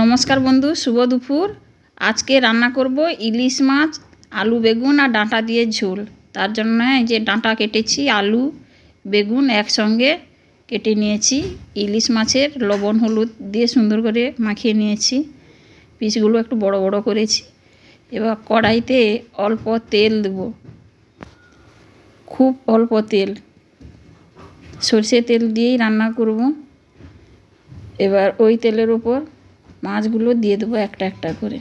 নমস্কার বন্ধু, শুভ দুপুর। আজকে রান্না করব ইলিশ মাছ, আলু বেগুন আর ডাঁটা দিয়ে ঝোল। তার জন্য এই যে ডাঁটা কেটেছি, আলু বেগুন একসঙ্গে কেটে নিয়েছি। ইলিশ মাছের লবণ হলুদ দিয়ে সুন্দর করে মাখিয়ে নিয়েছি। পিসগুলো একটু বড় বড় করেছি। এবার কড়াইতে অল্প তেল দেব, খুব অল্প তেল, সরষে তেল দিয়েই রান্না করব। এবার ওই তেলের উপর মাছগুলো দিয়ে দেবো একটা একটা করে।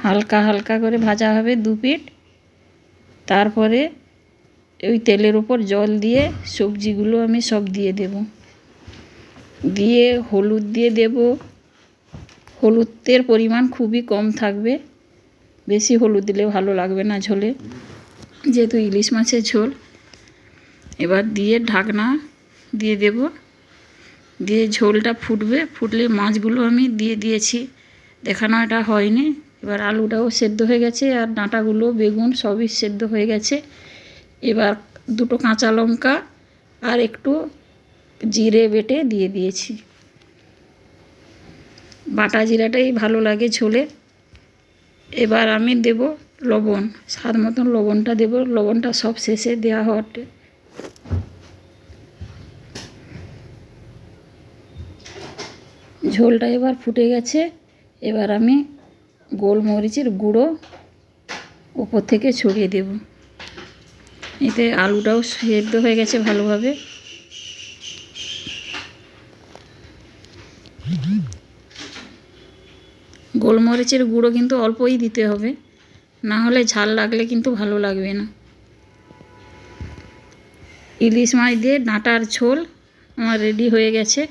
হালকা হালকা করে ভাজা হবে দু পিঠ। তারপরে ওই তেলের উপর জল দিয়ে সবজিগুলো আমি সব দিয়ে দেব। দিয়ে হলুদ দিয়ে দেব। হলুদের পরিমাণ খুবই কম থাকবে, বেশি হলুদ দিলে ভালো লাগবে না ঝোলে, যেহেতু ইলিশ মাছের ঝোল। এবার দিয়ে ঢাকনা দিয়ে দেব, দিয়ে ঝোলটা ফুটবে। ফুটলে মাছগুলো আমি দিয়ে দিয়েছি, দেখানো এটা হয়নি। এবার আলুটাও সেদ্ধ হয়ে গেছে আর ডাঁটাগুলো বেগুন সবই সেদ্ধ হয়ে গেছে। এবার দুটো কাঁচা লঙ্কা আর একটু জিরে বেটে দিয়ে দিয়েছি। বাটা জিরাটাই ভালো লাগে ঝোলে। এবার আমি দেব লবণ, স্বাদ মতন লবণটা দেব। লবণটা সব শেষে দেওয়া হওয়াতে ঝোলটা এবার ফুটে গেছে। এবার আমি গোলমরিচের গুঁড়ো উপর থেকে ছড়িয়ে দেব। এতে আলুটাও সেদ্ধ হয়ে গেছে ভালোভাবে। গোলমরিচের গুঁড়ো কিন্তু অল্পই দিতে হবে, না হলে ঝাল লাগলে কিন্তু ভালো লাগবে না। ইলিশ মাছ দিয়ে ডাঁটার ঝোল আমার রেডি হয়ে গেছে।